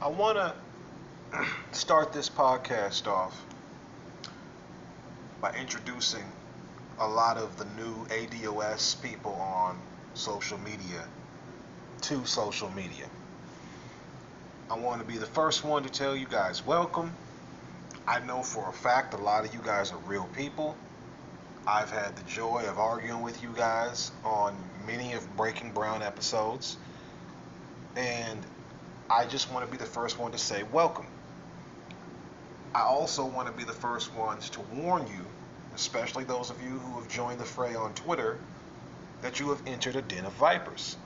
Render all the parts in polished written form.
I want to start this podcast off by introducing a lot of the new ADOS people on social media to social media. I want to be the first one to tell you guys welcome. I know for a fact a lot of you guys are real people. I've had the joy of arguing with you guys on many of Breaking Brown episodes, and I just want to be the first one to say welcome. I also want to be the first ones to warn you, especially those of you who have joined the fray on Twitter, that you have entered a den of vipers.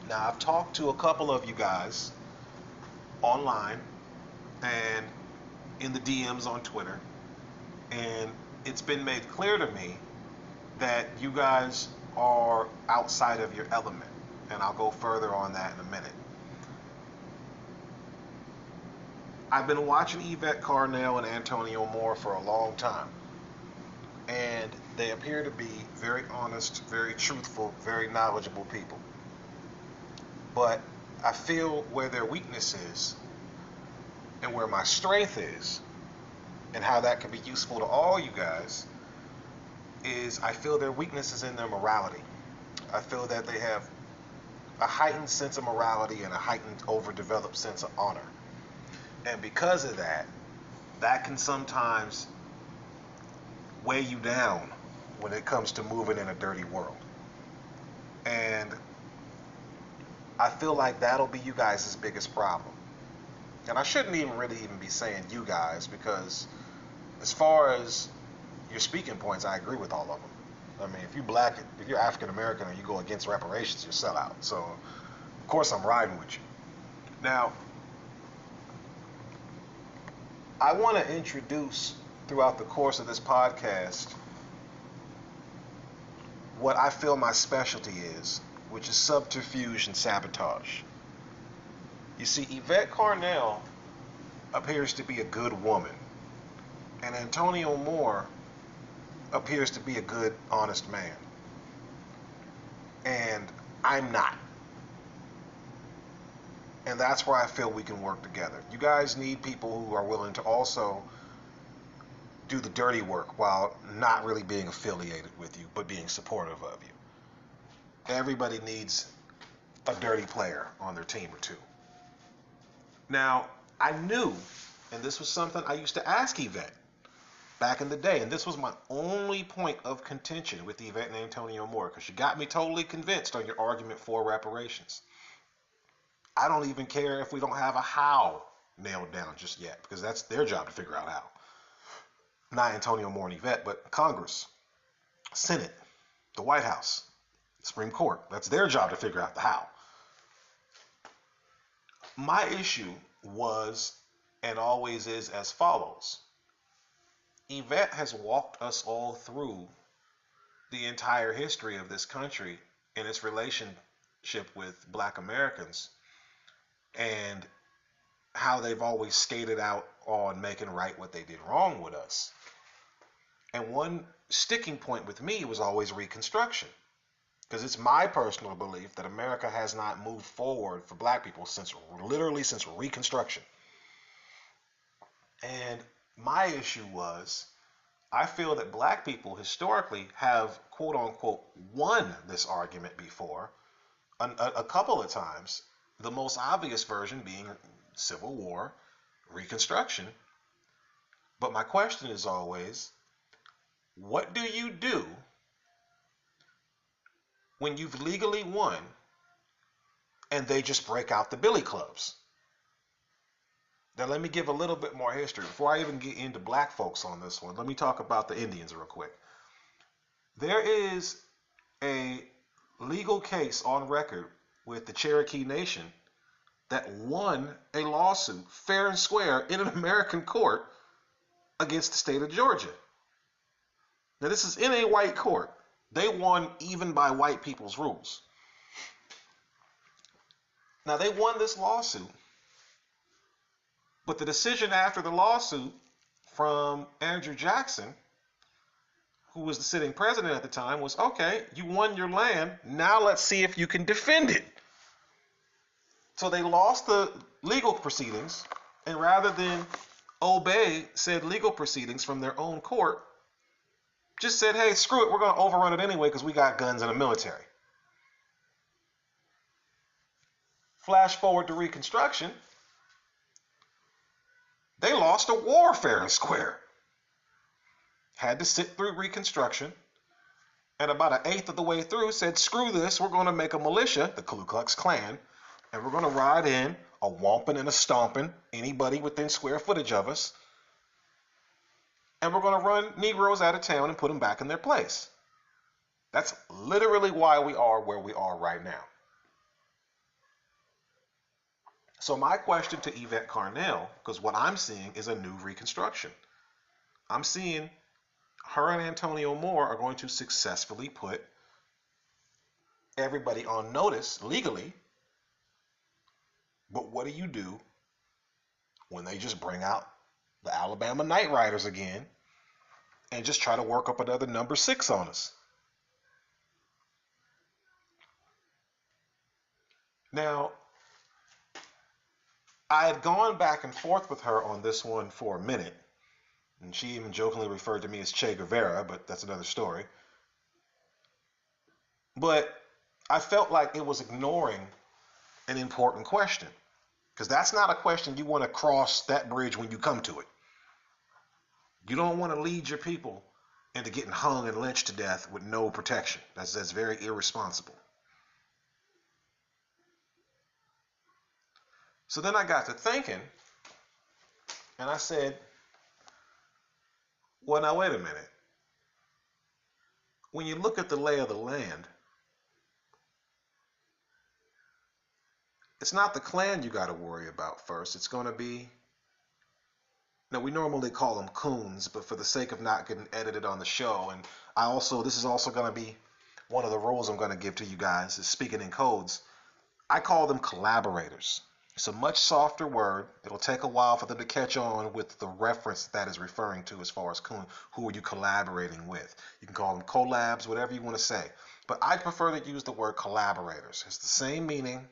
Now, I've talked to a couple of you guys online and in the DMs on Twitter, and it's been made clear to me that you guys are outside of your element, and I'll go further on that in a minute. I've been watching Yvette Carnell and Antonio Moore for a long time, and they appear to be very honest, very truthful, very knowledgeable people. But I feel where their weakness is and where my strength is, and how that can be useful to all you guys, is I feel their weakness is in their morality. I feel that they have a heightened sense of morality and a heightened, overdeveloped sense of honor. And because of that, that can sometimes weigh you down when it comes to moving in a dirty world. And I feel like that'll be you guys' biggest problem. And I shouldn't even be saying you guys, because as far as your speaking points, I agree with all of them. I mean, if you're African American and you go against reparations, you're a sellout. So, of course, I'm riding with you. Now, I want to introduce throughout the course of this podcast what I feel my specialty is, which is subterfuge and sabotage. You see, Yvette Carnell appears to be a good woman, and Antonio Moore appears to be a good, honest man. And I'm not. And that's where I feel we can work together. You guys need people who are willing to also do the dirty work while not really being affiliated with you, but being supportive of you. Everybody needs a dirty player on their team or two. Now, I knew, and this was something I used to ask Yvette back in the day, and this was my only point of contention with Yvette and Antonio Moore, because you got me totally convinced on your argument for reparations. I don't even care if we don't have a how nailed down just yet, because that's their job to figure out how. Not Antonio Moore and Yvette, but Congress, Senate, the White House, Supreme Court. That's their job to figure out the how. My issue was and always is as follows. Yvette has walked us all through the entire history of this country and its relationship with Black Americans, and how they've always skated out on making right what they did wrong with us. And one sticking point with me was always Reconstruction, because it's my personal belief that America has not moved forward for Black people since Reconstruction. And my issue was, I feel that Black people historically have, quote unquote, won this argument before a couple of times. The most obvious version being Civil War, Reconstruction. But my question is always, what do you do when you've legally won and they just break out the billy clubs? Now, let me give a little bit more history. Before I even get into Black folks on this one, let me talk about the Indians real quick. There is a legal case on record with the Cherokee Nation that won a lawsuit fair and square in an American court against the state of Georgia. Now, this is in a white court. They won even by white people's rules. Now, they won this lawsuit, but the decision after the lawsuit from Andrew Jackson, who was the sitting president at the time, was, okay, you won your land, now let's see if you can defend it. So they lost the legal proceedings, and rather than obey said legal proceedings from their own court, just said, hey, screw it, we're going to overrun it anyway because we got guns in the military. Flash forward to Reconstruction, they lost a war fair and square. Had to sit through Reconstruction, and about an eighth of the way through said, screw this, we're going to make a militia, the Ku Klux Klan, and we're going to ride in a whomping and a stomping anybody within square footage of us, and we're going to run Negroes out of town and put them back in their place. That's literally why we are where we are right now. So my question to Yvette Carnell, because what I'm seeing is a new Reconstruction. I'm seeing her and Antonio Moore are going to successfully put everybody on notice legally. But what do you do when they just bring out the Alabama Night Riders again and just try to work up another number 6 on us? Now, I had gone back and forth with her on this one for a minute, and she even jokingly referred to me as Che Guevara, but that's another story. But I felt like it was ignoring an important question, because that's not a question you want to cross that bridge when you come to it. You don't want to lead your people into getting hung and lynched to death with no protection. That's very irresponsible. So then I got to thinking, and I said, well, now wait a minute. When you look at the lay of the land, it's not the Klan you got to worry about first. It's going to be, now we normally call them coons, but for the sake of not getting edited on the show, and this is also going to be one of the rules I'm going to give to you guys, is speaking in codes. I call them collaborators. It's a much softer word. It'll take a while for them to catch on with the reference that is referring to as far as who are you collaborating with. You can call them collabs, whatever you want to say. But I prefer to use the word collaborators. It's the same meaning,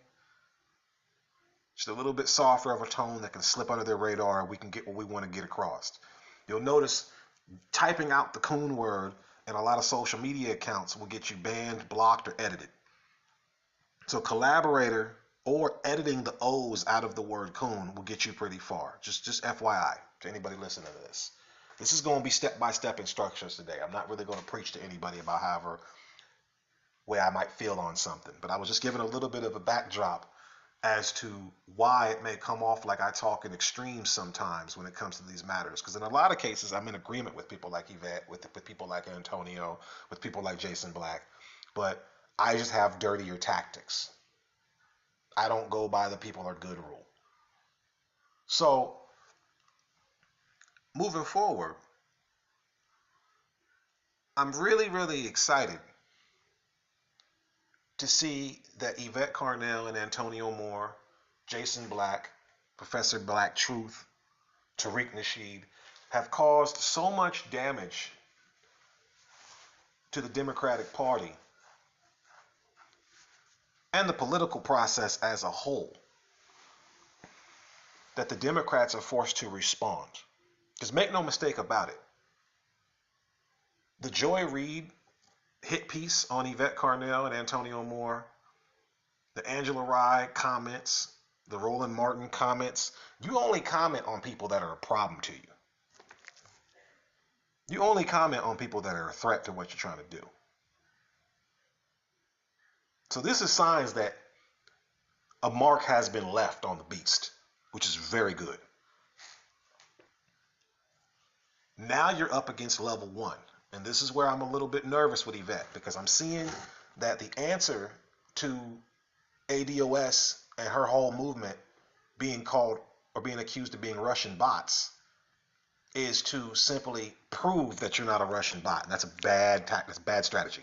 just a little bit softer of a tone that can slip under their radar and we can get what we want to get across. You'll notice typing out the coon word in a lot of social media accounts will get you banned, blocked, or edited. So collaborator or editing the O's out of the word coon will get you pretty far. Just FYI to anybody listening to this. This is going to be step-by-step instructions today. I'm not really going to preach to anybody about however way I might feel on something. But I was just giving a little bit of a backdrop as to why it may come off like I talk in extremes sometimes when it comes to these matters. Because in a lot of cases, I'm in agreement with people like Yvette, with people like Antonio, with people like Jason Black. But I just have dirtier tactics. I don't go by the people are good rule. So, moving forward, I'm really, really excited to see that Yvette Carnell and Antonio Moore, Jason Black, Professor Black Truth, Tariq Nasheed have caused so much damage to the Democratic Party and the political process as a whole that the Democrats are forced to respond. Because make no mistake about it, the Joy Reid hit piece on Yvette Carnell and Antonio Moore, the Angela Rye comments, the Roland Martin comments, you only comment on people that are a problem to you. You only comment on people that are a threat to what you're trying to do. So this is signs that a mark has been left on the beast, which is very good. Now you're up against level 1. And this is where I'm a little bit nervous with Yvette, because I'm seeing that the answer to ADOS and her whole movement being called or being accused of being Russian bots is to simply prove that you're not a Russian bot. And that's a bad tactic. That's bad strategy.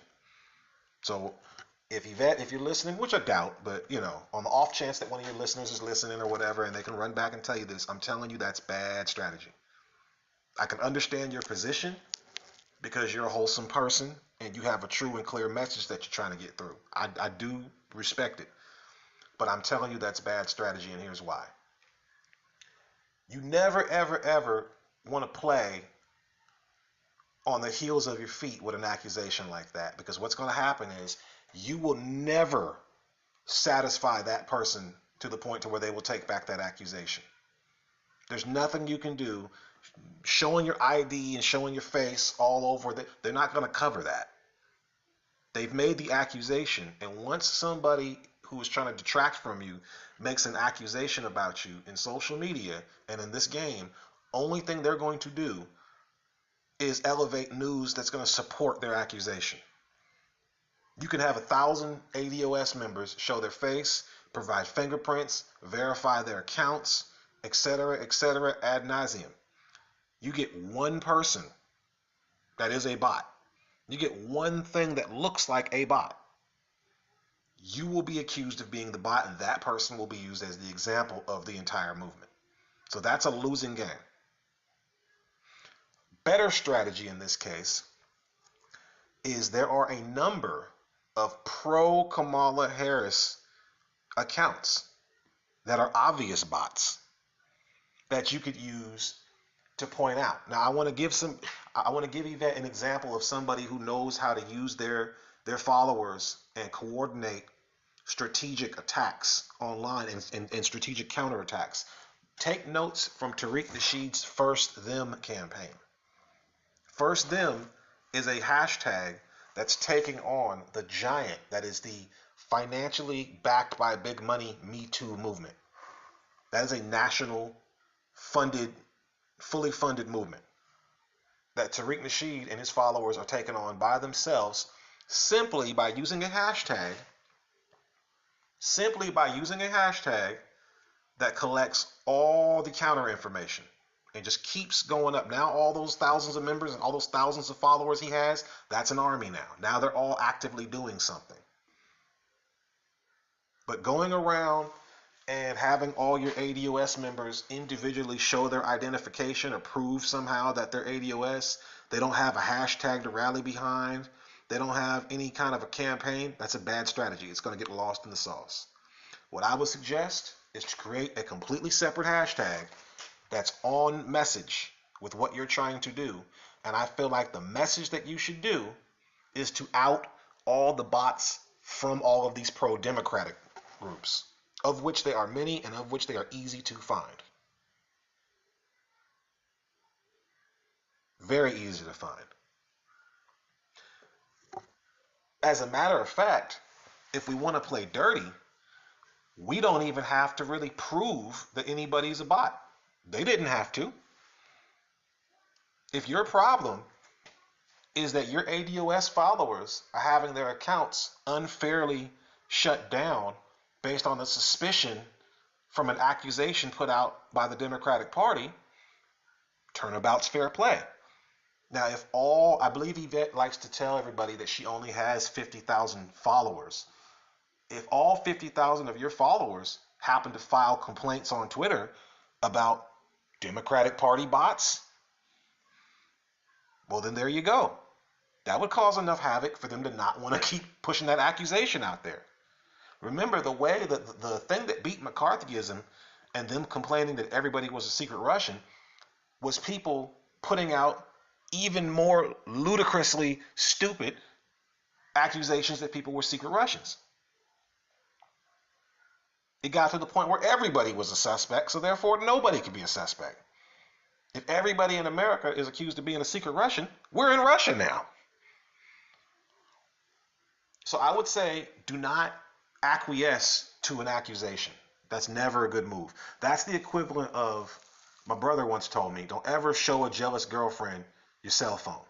So if Yvette, if you're listening, which I doubt, but you know, on the off chance that one of your listeners is listening or whatever, and they can run back and tell you this, I'm telling you that's bad strategy. I can understand your position because you're a wholesome person and you have a true and clear message that you're trying to get through. I do respect it. But I'm telling you that's bad strategy, and here's why. You never, ever, ever want to play on the heels of your feet with an accusation like that, because what's going to happen is you will never satisfy that person to the point to where they will take back that accusation. There's nothing you can do. Showing your ID and showing your face all over, they're not going to cover that. They've made the accusation, and once somebody who is trying to detract from you makes an accusation about you in social media and in this game, only thing they're going to do is elevate news that's going to support their accusation. You can have 1,000 ADOS members show their face, provide fingerprints, verify their accounts, etc., ad nauseum. You get one person that is a bot. You get one thing that looks like a bot. You will be accused of being the bot, and that person will be used as the example of the entire movement. So that's a losing game. Better strategy in this case is there are a number of pro-Kamala Harris accounts that are obvious bots that you could use to point out. Now, I want to give Yvette an example of somebody who knows how to use their followers and coordinate strategic attacks online and strategic counterattacks. Take notes from Tariq Nasheed's First Them campaign. First Them is a hashtag that's taking on the giant that is the financially backed by big money Me Too movement. That is a national funded, fully funded movement that Tariq Nasheed and his followers are taking on by themselves simply by using a hashtag that collects all the counter information and just keeps going up. Now all those thousands of members and all those thousands of followers he has, that's an army now. Now they're all actively doing something. But going around and having all your ADOS members individually show their identification or prove somehow that they're ADOS, they don't have a hashtag to rally behind, they don't have any kind of a campaign, that's a bad strategy. It's going to get lost in the sauce. What I would suggest is to create a completely separate hashtag that's on message with what you're trying to do. And I feel like the message that you should do is to out all the bots from all of these pro-democratic groups, of which there are many and of which they are easy to find. Very easy to find. As a matter of fact, if we want to play dirty, we don't even have to really prove that anybody's a bot. They didn't have to. If your problem is that your ADOS followers are having their accounts unfairly shut down based on the suspicion from an accusation put out by the Democratic Party, turnabout's fair play. Now, I believe Yvette likes to tell everybody that she only has 50,000 followers. If all 50,000 of your followers happen to file complaints on Twitter about Democratic Party bots, well, then there you go. That would cause enough havoc for them to not want to keep pushing that accusation out there. Remember, the thing that beat McCarthyism and them complaining that everybody was a secret Russian was people putting out even more ludicrously stupid accusations that people were secret Russians. It got to the point where everybody was a suspect, so therefore nobody could be a suspect. If everybody in America is accused of being a secret Russian, we're in Russia now. So I would say do not acquiesce to an accusation. That's never a good move. That's the equivalent of, my brother once told me, don't ever show a jealous girlfriend your cell phone.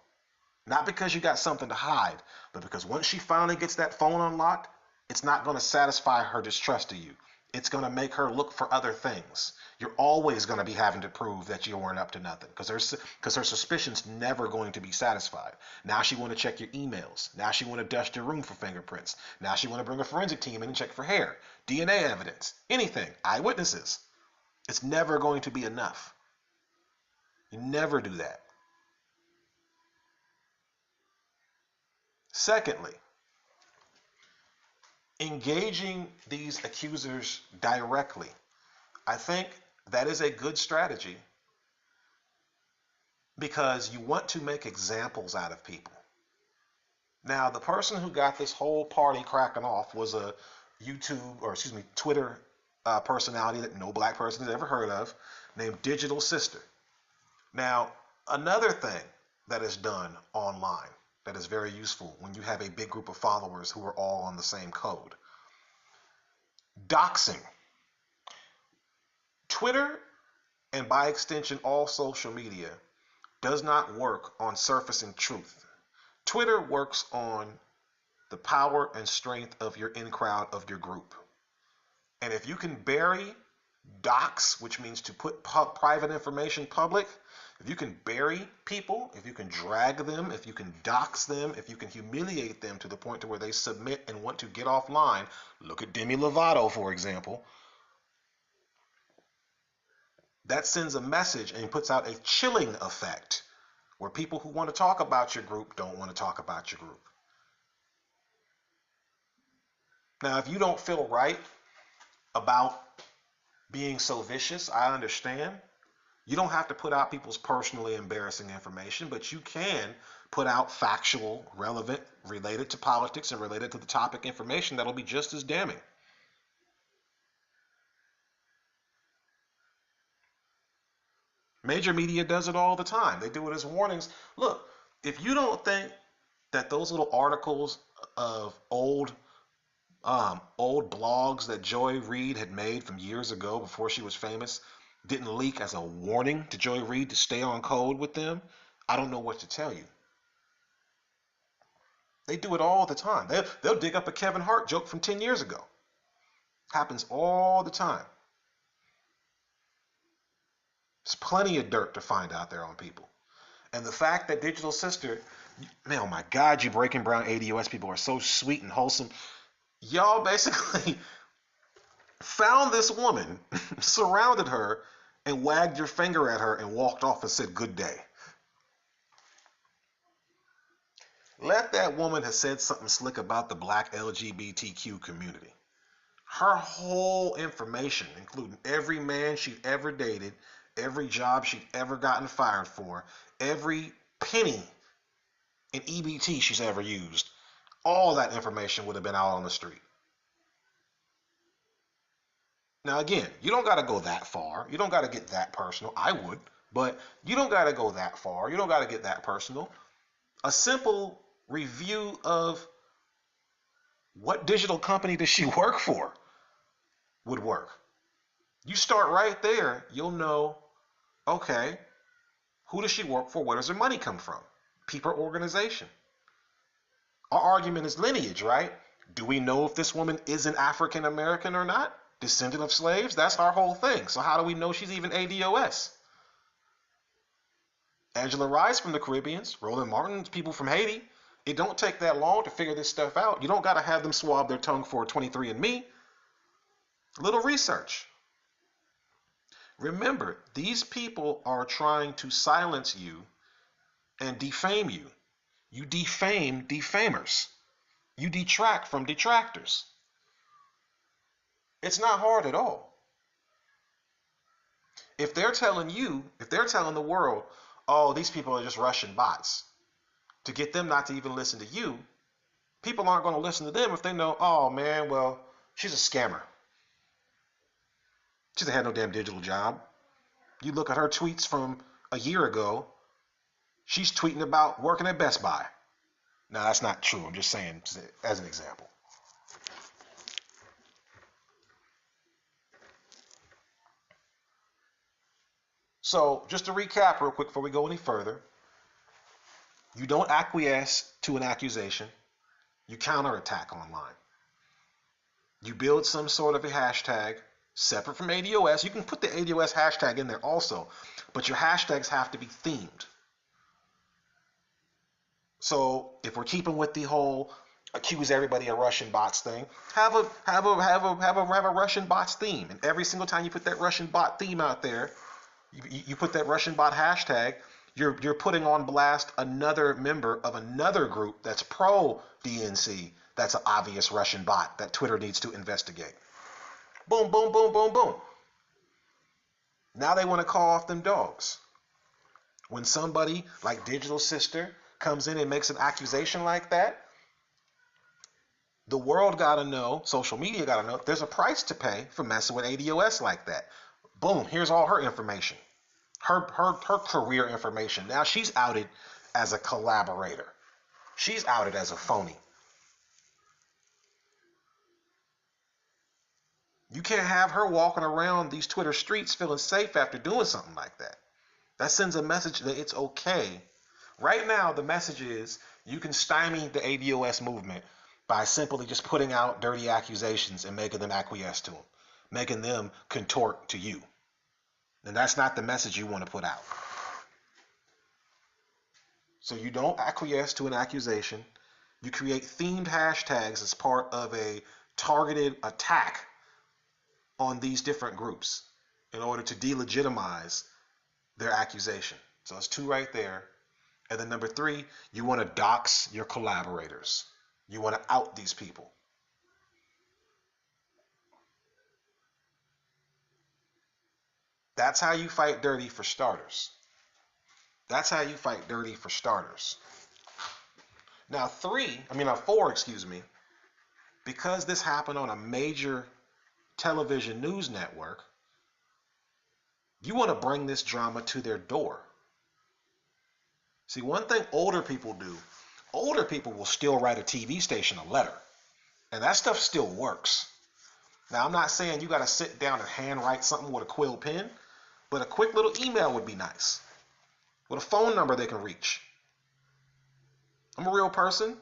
Not because you got something to hide, but because once she finally gets that phone unlocked, it's not going to satisfy her distrust of you. It's going to make her look for other things. You're always going to be having to prove that you weren't up to nothing because her suspicion's never going to be satisfied. Now she want to check your emails. Now she want to dust your room for fingerprints. Now she want to bring a forensic team in and check for hair, DNA evidence, anything, eyewitnesses. It's never going to be enough. You never do that. Secondly, engaging these accusers directly. I think that is a good strategy because you want to make examples out of people. Now, the person who got this whole party cracking off was a Twitter personality that no black person has ever heard of, named Digital Sister. Now, another thing that is done online that is very useful when you have a big group of followers who are all on the same code. Doxing. Twitter, and by extension all social media, does not work on surfacing truth. Twitter works on the power and strength of your in-crowd of your group. And if you can bury, dox, which means to put private information public, if you can bury people, if you can drag them, if you can dox them, if you can humiliate them to the point to where they submit and want to get offline, look at Demi Lovato, for example, that sends a message and puts out a chilling effect where people who want to talk about your group don't want to talk about your group. Now, if you don't feel right about being so vicious, I understand. You don't have to put out people's personally embarrassing information, but you can put out factual, relevant, related to politics and related to the topic information that'll be just as damning. Major media does it all the time. They do it as warnings. Look, if you don't think that those little articles of old blogs that Joy Reid had made from years ago before she was famous didn't leak as a warning to Joy Reid to stay on code with them, I don't know what to tell you. They do it all the time. They'll dig up a Kevin Hart joke from 10 years ago. Happens all the time. There's plenty of dirt to find out there on people. And the fact that Digital Sister, man, oh my God, you Breaking Brown ADOS people are so sweet and wholesome. Y'all basically found this woman, surrounded her, and wagged your finger at her and walked off and said, good day. Let that woman have said something slick about the black LGBTQ community. Her whole information, including every man she'd ever dated, every job she'd ever gotten fired for, every penny in EBT she's ever used, all that information would have been out on the street. Now again, you don't got to go that far. You don't got to get that personal. I would, but you don't got to go that far. You don't got to get that personal. A simple review of what digital company does she work for would work. You start right there, you'll know, okay, who does she work for? Where does her money come from? People organization. Our argument is lineage, right? Do we know if this woman is an African American or not? Descendant of slaves? That's our whole thing. So how do we know she's even ADOS? Angela Rice from the Caribbeans, Roland Martin's people from Haiti. It don't take that long to figure this stuff out. You don't got to have them swab their tongue for 23andMe. Little research. Remember, these people are trying to silence you and defame you. You defame defamers. You detract from detractors. It's not hard at all. If they're telling the world, oh, these people are just Russian bots, to get them not to even listen to you, people aren't going to listen to them if they know, oh man, well, she's a scammer. She hasn't had no damn digital job. You look at her tweets from a year ago, she's tweeting about working at Best Buy. Now, that's not true. I'm just saying as an example. So, just to recap real quick before we go any further, you don't acquiesce to an accusation. You counterattack online. You build some sort of a hashtag separate from ADOS. You can put the ADOS hashtag in there also, but your hashtags have to be themed. So if we're keeping with the whole accuse everybody of Russian bots thing, have a Russian bots theme, and every single time you put that Russian bot theme out there, you put that Russian bot hashtag, you're putting on blast another member of another group that's pro DNC. That's an obvious Russian bot that Twitter needs to investigate. Boom, boom, boom, boom, boom. Now they want to call off them dogs. When somebody like Digital Sister comes in and makes an accusation like that, the world got to know, social media got to know, there's a price to pay for messing with ADOS like that. Boom, here's all her information. Her career information. Now she's outed as a collaborator. She's outed as a phony. You can't have her walking around these Twitter streets feeling safe after doing something like that. That sends a message that it's okay. Right now, the message is you can stymie the ADOS movement by simply just putting out dirty accusations and making them acquiesce to them, making them contort to you. And that's not the message you want to put out. So you don't acquiesce to an accusation. You create themed hashtags as part of a targeted attack on these different groups in order to delegitimize their accusation. So it's 2 right there. And then number 3, you want to dox your collaborators. You want to out these people. That's how you fight dirty for starters. That's how you fight dirty for starters. Now 4, because this happened on a major television news network, you want to bring this drama to their door. See, one thing older people do, older people will still write a TV station a letter. And that stuff still works. Now, I'm not saying you got to sit down and handwrite something with a quill pen, but a quick little email would be nice. With a phone number they can reach. I'm a real person.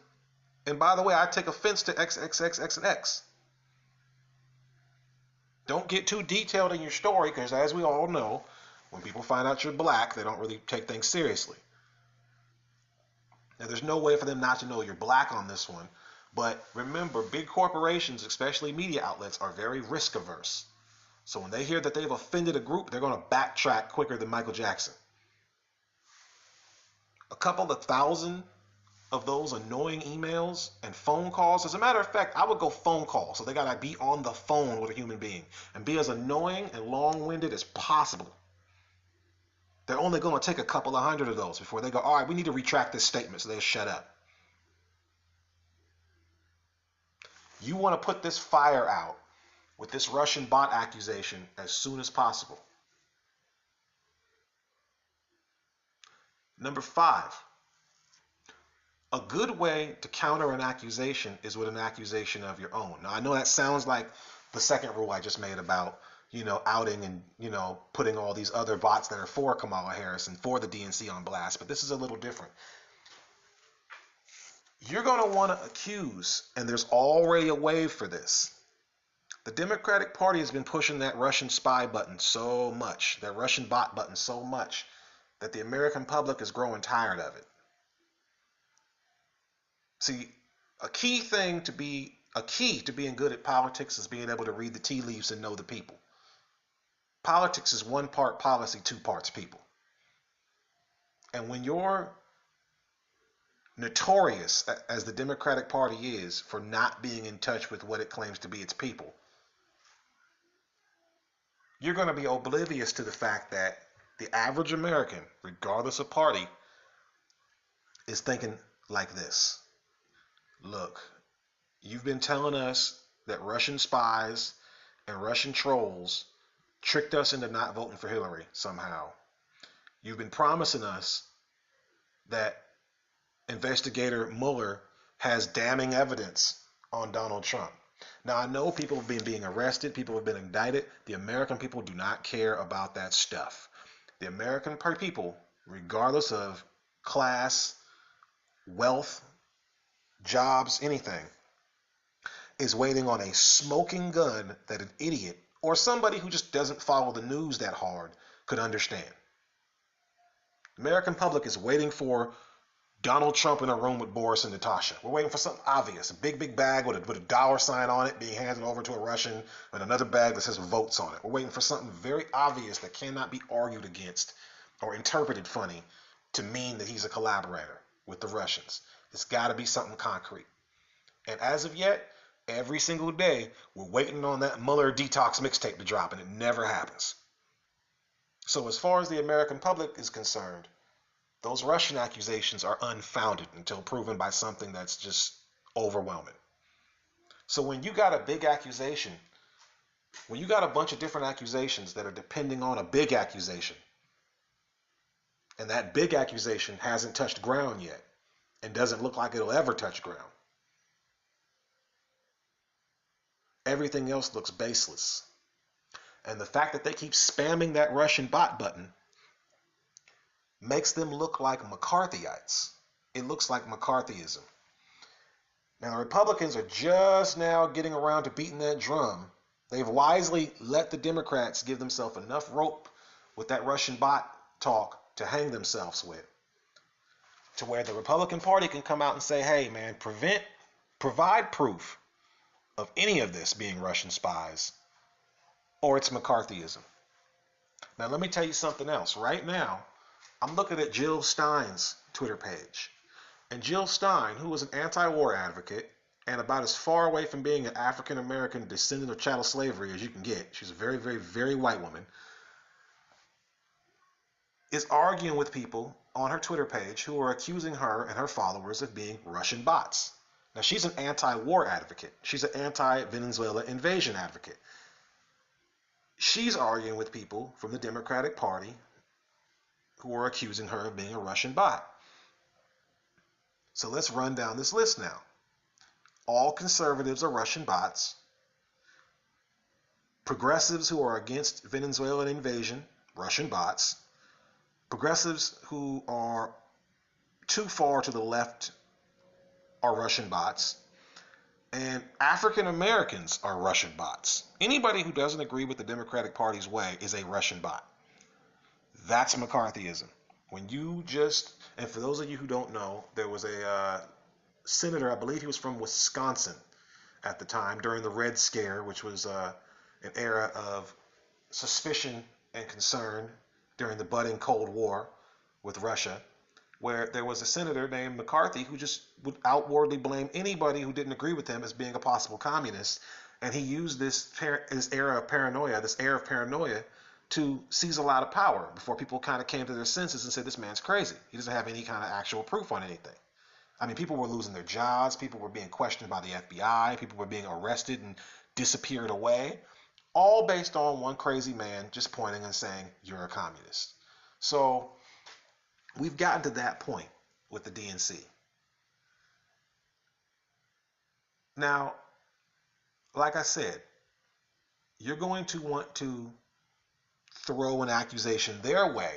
And by the way, I take offense to XXX and X. Don't get too detailed in your story, because as we all know, when people find out you're black, they don't really take things seriously. Now, there's no way for them not to know you're black on this one. But remember, big corporations, especially media outlets, are very risk averse. So when they hear that they've offended a group, they're going to backtrack quicker than Michael Jackson. A couple of thousand of those annoying emails and phone calls. As a matter of fact, I would go phone call. So they got to be on the phone with a human being and be as annoying and long-winded as possible. They're only going to take a couple of hundred of those before they go, all right, we need to retract this statement, so they'll shut up. You want to put this fire out with this Russian bot accusation as soon as possible. Number 5, a good way to counter an accusation is with an accusation of your own. Now, I know that sounds like the second rule I just made about, outing and, putting all these other bots that are for Kamala Harris and for the DNC on blast, but this is a little different. You're going to want to accuse, and there's already a wave for this. The Democratic Party has been pushing that Russian spy button so much, that Russian bot button so much, that the American public is growing tired of it. See, a key to being good at politics is being able to read the tea leaves and know the people. Politics is 1 part policy, 2 parts people. And when you're notorious, as the Democratic Party is, for not being in touch with what it claims to be its people, you're going to be oblivious to the fact that the average American, regardless of party, is thinking like this. Look, you've been telling us that Russian spies and Russian trolls tricked us into not voting for Hillary somehow. You've been promising us that investigator Mueller has damning evidence on Donald Trump. Now, I know people have been being arrested, people have been indicted. The American people do not care about that stuff. The American people, regardless of class, wealth, jobs, anything, is waiting on a smoking gun that an idiot or somebody who just doesn't follow the news that hard could understand. The American public is waiting for Donald Trump in a room with Boris and Natasha. We're waiting for something obvious, a big bag with a dollar sign on it being handed over to a Russian, and another bag that says votes on it. We're waiting for something very obvious that cannot be argued against or interpreted funny to mean that he's a collaborator with the Russians. It's got to be something concrete. And as of yet, every single day, we're waiting on that Mueller detox mixtape to drop, and it never happens. So as far as the American public is concerned, those Russian accusations are unfounded until proven by something that's just overwhelming. So when you got a big accusation, when you got a bunch of different accusations that are depending on a big accusation, and that big accusation hasn't touched ground yet and doesn't look like it'll ever touch ground, everything else looks baseless. And the fact that they keep spamming that Russian bot button makes them look like McCarthyites. It looks like McCarthyism. Now, the Republicans are just now getting around to beating that drum. They've wisely let the Democrats give themselves enough rope with that Russian bot talk to hang themselves with, to where the Republican Party can come out and say, hey, man, provide proof of any of this being Russian spies, or it's McCarthyism. Now, let me tell you something else. Right now, I'm looking at Jill Stein's Twitter page. And Jill Stein, who was an anti-war advocate and about as far away from being an African-American descendant of chattel slavery as you can get, she's a very, very, very white woman, is arguing with people on her Twitter page who are accusing her and her followers of being Russian bots. Now, she's an anti-war advocate. She's an anti-Venezuela invasion advocate. She's arguing with people from the Democratic Party who are accusing her of being a Russian bot. So let's run down this list now. All conservatives are Russian bots. Progressives who are against Venezuelan invasion, Russian bots. Progressives who are too far to the left are Russian bots. And African Americans are Russian bots. Anybody who doesn't agree with the Democratic Party's way is a Russian bot. That's McCarthyism. When you just, and for those of you who don't know, there was a senator, I believe he was from Wisconsin at the time, during the Red Scare, which was an era of suspicion and concern during the budding Cold War with Russia, where there was a senator named McCarthy who just would outwardly blame anybody who didn't agree with him as being a possible communist. And he used this era of paranoia to seize a lot of power before people kind of came to their senses and said, this man's crazy. He doesn't have any kind of actual proof on anything. I mean, people were losing their jobs. People were being questioned by the FBI. People were being arrested and disappeared away, all based on one crazy man just pointing and saying, you're a communist. So we've gotten to that point with the DNC. Now, like I said, you're going to want to throw an accusation their way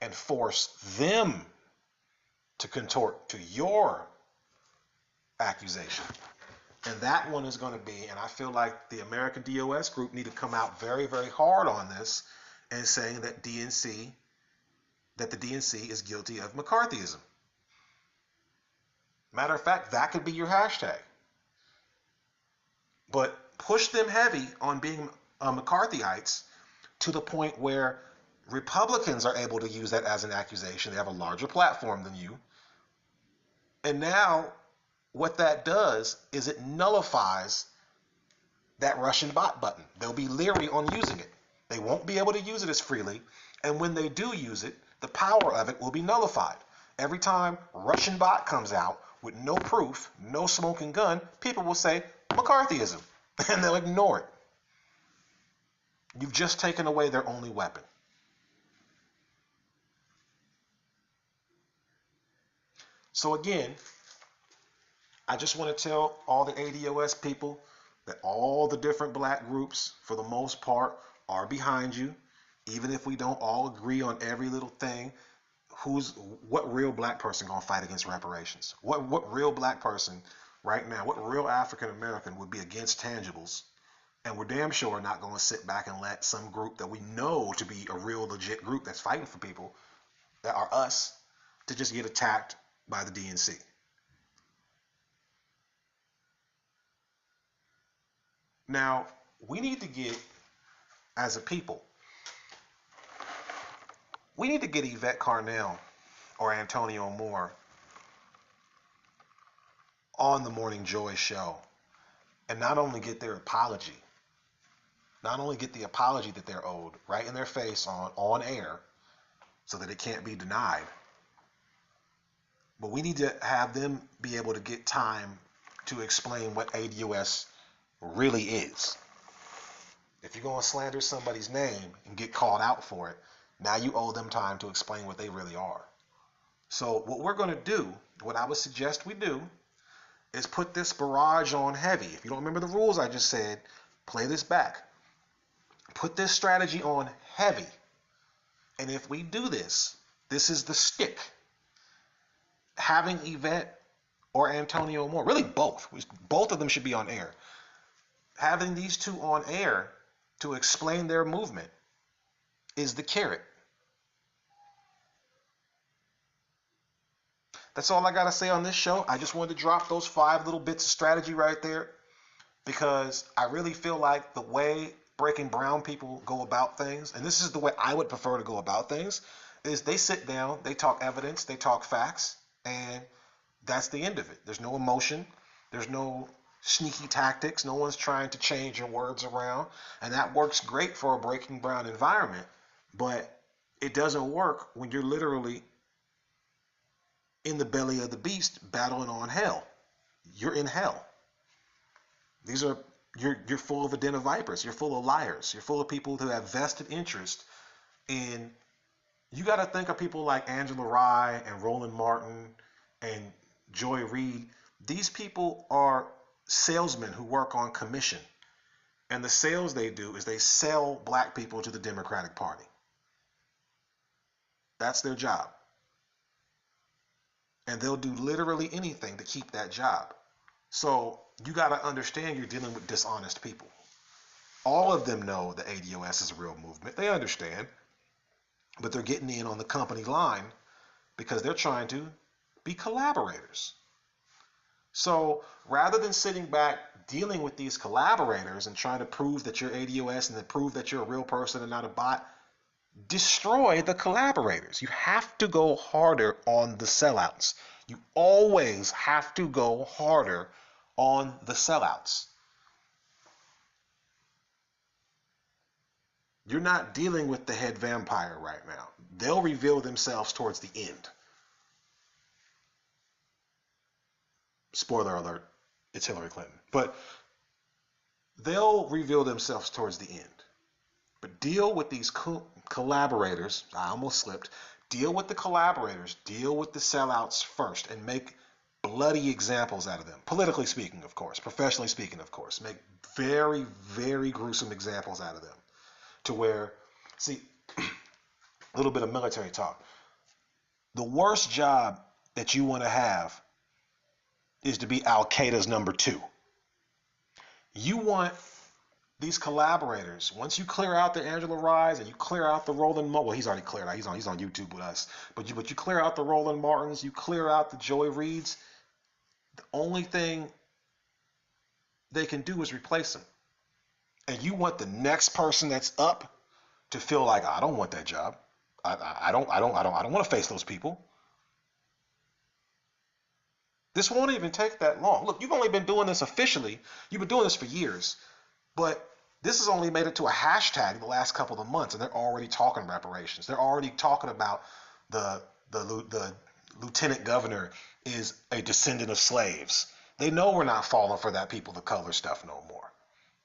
and force them to contort to your accusation. And that one is going to be, and I feel like the American DOS group need to come out very, very hard on this and saying that the DNC is guilty of McCarthyism. Matter of fact, that could be your hashtag. But push them heavy on being McCarthyites to the point where Republicans are able to use that as an accusation. They have a larger platform than you. And now what that does is it nullifies that Russian bot button. They'll be leery on using it. They won't be able to use it as freely. And when they do use it, the power of it will be nullified. Every time Russian bot comes out with no proof, no smoking gun, people will say McCarthyism, and they'll ignore it. You've just taken away their only weapon. So again, I just want to tell all the ADOS people that all the different black groups, for the most part, are behind you. Even if we don't all agree on every little thing, what real black person gonna fight against reparations? What real black person right now, what real African American would be against tangibles? And we're damn sure not gonna sit back and let some group that we know to be a real legit group that's fighting for people that are us to just get attacked by the DNC. Now, we need to get, as a people, we need to get Yvette Carnell or Antonio Moore on the Morning Joy show and not only get their apology, not only get the apology that they're owed right in their face on air so that it can't be denied, but we need to have them be able to get time to explain what ADOS really is. If you're going to slander somebody's name and get called out for it, now you owe them time to explain what they really are. So what we're going to do, what I would suggest we do, is put this barrage on heavy. If you don't remember the rules I just said, play this back. Put this strategy on heavy. And if we do this, this is the stick. Having Yvette or Antonio Moore, really both of them should be on air. Having these two on air to explain their movement is the carrot. That's all I got to say on this show. I just wanted to drop those 5 little bits of strategy right there because I really feel like the way Breaking Brown people go about things, and this is the way I would prefer to go about things, is they sit down, they talk evidence, they talk facts, and that's the end of it. There's no emotion. There's no sneaky tactics. No one's trying to change your words around. And that works great for a Breaking Brown environment, but it doesn't work when you're literally in the belly of the beast battling on hell. You're in hell. You're full of a den of vipers. You're full of liars. You're full of people who have vested interest in. You got to think of people like Angela Rye and Roland Martin and Joy Reid. These people are salesmen who work on commission. And the sales they do is they sell black people to the Democratic Party. That's their job. And they'll do literally anything to keep that job. So you got to understand you're dealing with dishonest people. All of them know the ADOS is a real movement. They understand. But they're getting in on the company line because they're trying to be collaborators. So rather than sitting back dealing with these collaborators and trying to prove that you're ADOS and to prove that you're a real person and not a bot, destroy the collaborators. You have to go harder on the sellouts. You always have to go harder on the sellouts. You're not dealing with the head vampire right now. They'll reveal themselves towards the end. Spoiler alert, it's Hillary Clinton. But they'll reveal themselves towards the end. But deal with these collaborators. I almost slipped. Deal with the collaborators. Deal with the sellouts first and make bloody examples out of them. Politically speaking, of course. Professionally speaking, of course. Make very, very gruesome examples out of them. To where, see, a little bit of military talk. The worst job that you want to have is to be Al Qaeda's number 2. You want these collaborators, once you clear out the Angela Ryes and you clear out the Roland Martin, well, he's already cleared out. He's on YouTube with us. But you clear out the Roland Martins, you clear out the Joy Reids. The only thing they can do is replace them. And you want the next person that's up to feel like, I don't want that job. I don't want to face those people. This won't even take that long. Look, you've only been doing this officially. You've been doing this for years. But this has only made it to a hashtag the last couple of months, and they're already talking reparations. They're already talking about the lieutenant governor is a descendant of slaves. They know we're not falling for that people of color stuff no more.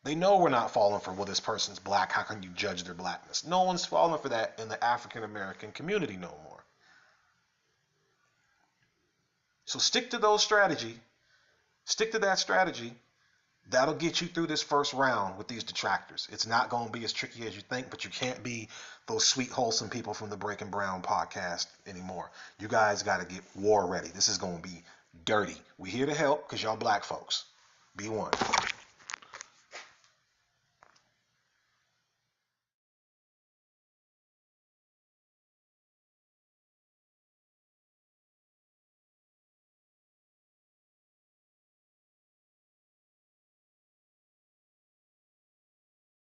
They know we're not falling for, well, this person's black, how can you judge their blackness? No one's falling for that in the African American community no more. So stick to those strategy. Stick to that strategy. That'll get you through this first round with these detractors. It's not going to be as tricky as you think, but you can't be those sweet, wholesome people from the Breaking Brown podcast anymore. You guys got to get war ready. This is going to be dirty. We're here to help because y'all black folks. Be one.